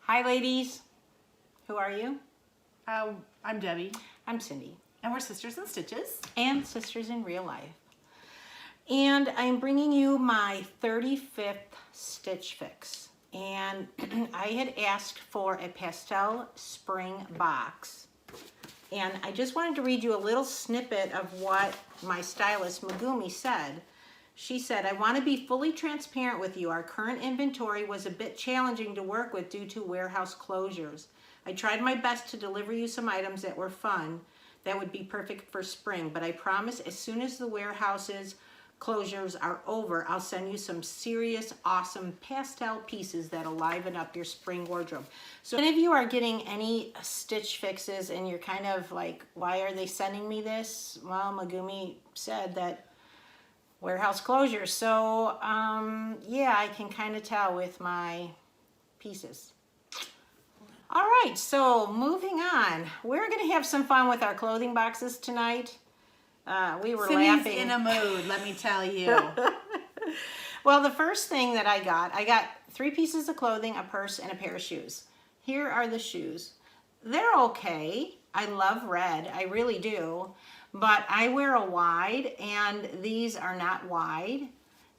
Hi ladies, who are you? I'm Debbie. I'm Cindy. And we're Sisters in Stitches. And sisters in real life. And I'm bringing you my 35th Stitch Fix. And I had asked for a pastel spring box. And I just wanted to read you a little snippet of what my stylist Megumi said. She said, I want to be fully transparent with you. Our current inventory was a bit challenging to work with due to warehouse closures. I tried my best to deliver you some items that were fun, that would be perfect for spring, but I promise as soon as the warehouses closures are over, I'll send you some serious, awesome pastel pieces that'll liven up your spring wardrobe. So if any of you are getting any Stitch Fixes and you're kind of like, why are they sending me this? Well, Megumi said that warehouse closure. So yeah, I can kind of tell with my pieces. All right, so moving on. We're gonna have some fun with our clothing boxes tonight. We were Cindy's laughing. in a mood, let me tell you. Well, the first thing that I got 3 pieces of clothing, a purse, and a pair of shoes. Here are the shoes. They're okay. I love red, I really do. But I wear a wide, and these are not wide,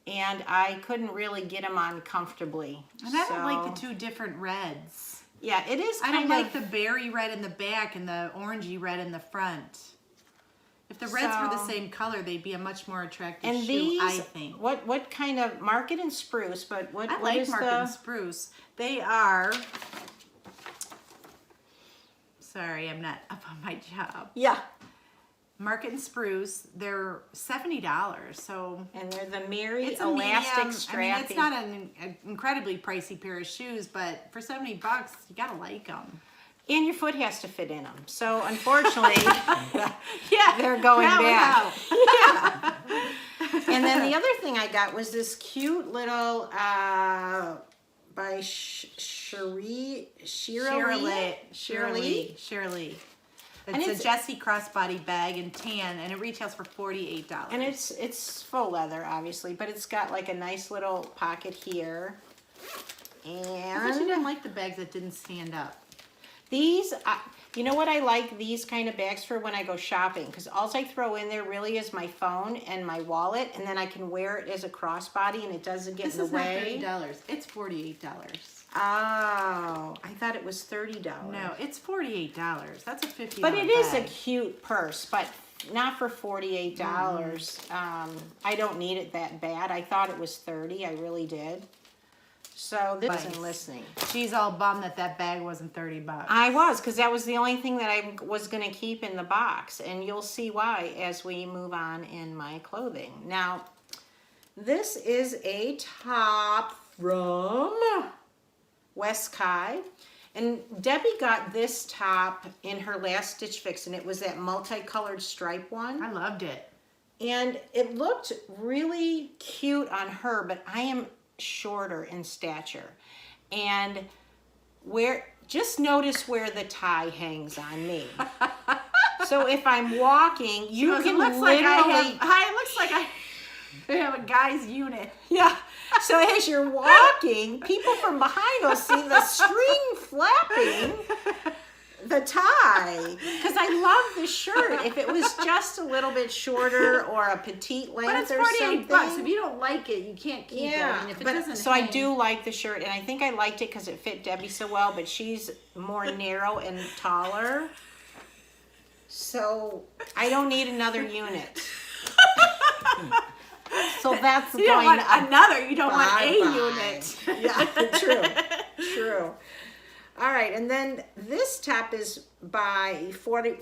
and I couldn't really get them on comfortably. And I don't like the two different reds. Yeah, it is I kind don't of... like the berry red in the back and the orangey red in the front. If the reds were the same color, they'd be a much more attractive and shoe, these, I think. What kind of... Market and Spruce, but what I like is Market and Spruce. They are... Sorry, I'm not up on my job. Yeah. Market and Spruce, they're $70. So and they're the Mary it's elastic medium. strappy. I mean, it's not an incredibly pricey pair of shoes, but for $70, you gotta like them. And your foot has to fit in them. So unfortunately, yeah, they're going bad. Yeah. And then the other thing I got was this cute little by Shirley. It's a Jessie crossbody bag in tan, and it retails for $48. And it's faux leather, obviously, but it's got like a nice little pocket here. And I thought you didn't like the bags that didn't stand up. These, you know what I like these kind of bags for when I go shopping? Because all I throw in there really is my phone and my wallet, and then I can wear it as a crossbody, and it doesn't get in the way. This is not $30. It's $48. Oh, I thought it was $30. No, it's $48. That's a $50 But it is a bag. cute purse, but not for $48. I don't need it that bad. I thought it was $30. I really did. So this isn't listening. She's all bummed that that bag wasn't $30. I was, because that was the only thing that I was going to keep in the box. And you'll see why as we move on in my clothing. Now, this is a top from West Kai. And Debbie got this top in her last Stitch Fix, and it was that multicolored stripe one. I loved it. And it looked really cute on her, but I am shorter in stature. And just notice where the tie hangs on me. So if I'm walking, you can literally... It looks like I have a guy's unit. Yeah. So as you're walking, people from behind will see the string flapping the tie. Because I love this shirt. If it was just a little bit shorter or a petite length or something. But it's $48. If you don't like it, you can't keep it. I mean, if it doesn't so I do like the shirt, and I think I liked it because it fit Debbie so well, but she's more narrow and taller. So I don't need another unit. So that's you don't want another. You don't want a unit. Yeah, true. All right, and then this top is by 41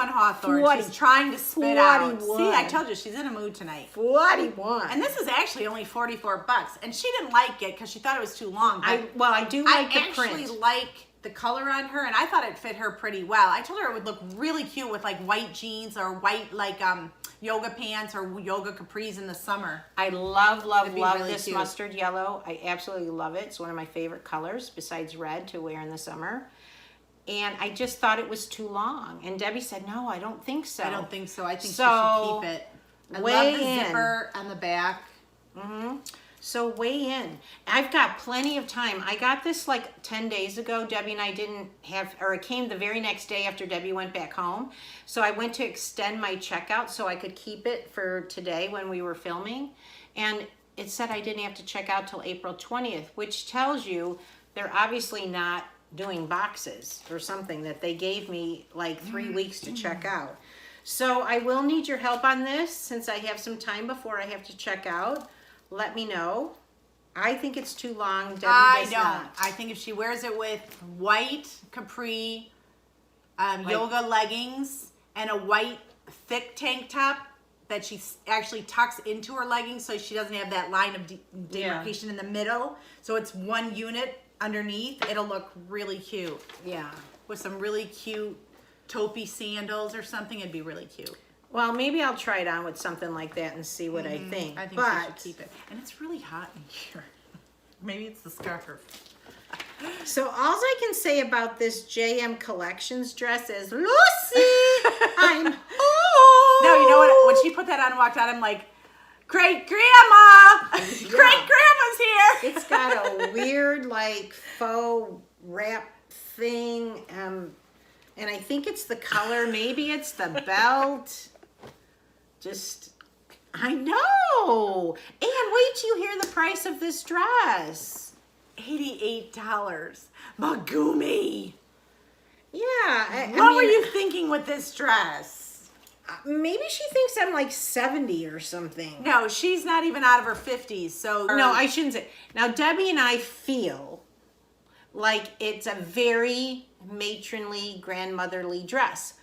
Hawthorne. She's trying to spit out. See, I told you she's in a mood tonight. 41. And this is actually only $44, and she didn't like it because she thought it was too long. I do like the print. I actually like the color on her, and I thought it fit her pretty well. I told her it would look really cute with like white jeans or white yoga pants or yoga capris in the summer. I love really this cute. mustard yellow. I absolutely love it. It's one of my favorite colors besides red to wear in the summer. And I just thought it was too long. And Debbie said, no, I don't think so. I don't think so. I think she should keep it. I love the zipper on the back. So weigh in. I've got plenty of time. I got this like 10 days ago. Debbie and I didn't have, or it came the very next day after Debbie went back home. So I went to extend my checkout so I could keep it for today when we were filming. And it said I didn't have to check out till April 20th, which tells you they're obviously not doing boxes or something, that they gave me like 3 weeks to check out. So I will need your help on this since I have some time before I have to check out. Let me know. I think it's too long. Debbie does not. I think if she wears it with white capri, yoga leggings, and a white thick tank top that she actually tucks into her leggings so she doesn't have that line of demarcation in the middle. So it's one unit underneath. It'll look really cute. Yeah. With some really cute taupey sandals or something, it'd be really cute. Well, maybe I'll try it on with something like that and see what I think. I think she should keep it. And it's really hot in here. Maybe it's the scarf. So all I can say about this JM Collections dress is, Lucy, I'm old. No, you know what? When she put that on and walked out, I'm like, great grandma! Great grandma's here! It's got a weird, like, faux wrap thing. And I think it's the color. Maybe it's the belt. Just, I know. And wait till you hear the price of this dress. $88. Megumi. Yeah. What were you thinking with this dress? Maybe she thinks I'm like 70 or something. No, she's not even out of her 50s. So no, I shouldn't say. Now, Debbie and I feel like it's a very matronly, grandmotherly dress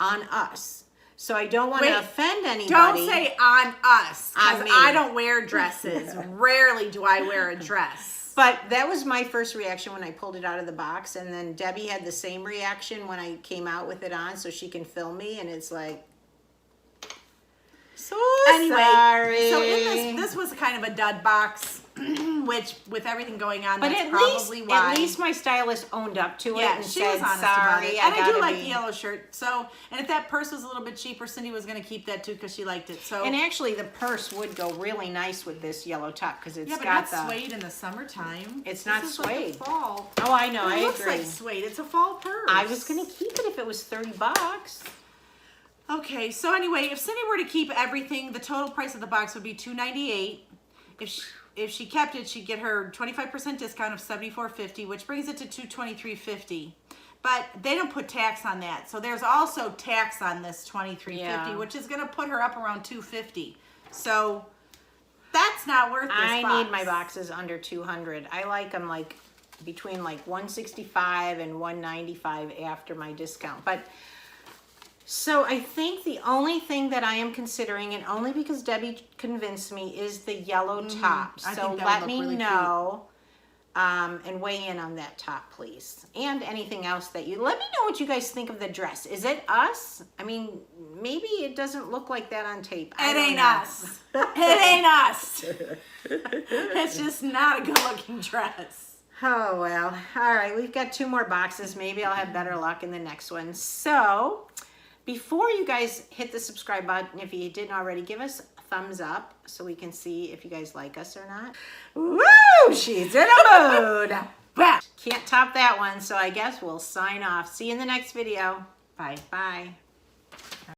on us. So I don't want to offend anybody. Don't say on us, because On me. I don't wear dresses. Rarely do I wear a dress. But that was my first reaction when I pulled it out of the box. And then Debbie had the same reaction when I came out with it on so she can film me. And it's like, so sorry. So in this was kind of a dud box, which with everything going on, but that's probably why. At least my stylist owned up to it and she said, was honest sorry, about it. And I do like the be... yellow shirt. So, and if that purse was a little bit cheaper, Cindy was going to keep that too because she liked it. So, and actually, the purse would go really nice with this yellow top because it's but got not suede in the summertime. It's not this is suede. Like a fall. Oh, I know. It I looks agree. like suede. It's a fall purse. I was going to keep it if it was $30. Okay, so anyway, if Cindy were to keep everything, the total price of the box would be $298. If she kept it, she'd get her 25% discount of $74.50, which brings it to $223.50. But they don't put tax on that, so there's also tax on this $23.50, which is going to put her up around $250. So that's not worth this box. I need my boxes under $200. I like them like between like $165 and $195 after my discount. But so I think the only thing that I am considering, and only because Debbie convinced me, is the yellow top. So let me know and weigh in on that top, please. And anything else that you, let me know what you guys think of the dress. Is it us? I mean, maybe it doesn't look like that on tape. It ain't us. It ain't us. It's just not a good looking dress. Oh, well. All right, we've got 2 more boxes. Maybe I'll have better luck in the next one. So before you guys hit the subscribe button, if you didn't already, give us a thumbs up so we can see if you guys like us or not. Woo! She's in a mood. Can't top that one, so I guess we'll sign off. See you in the next video. Bye. Bye.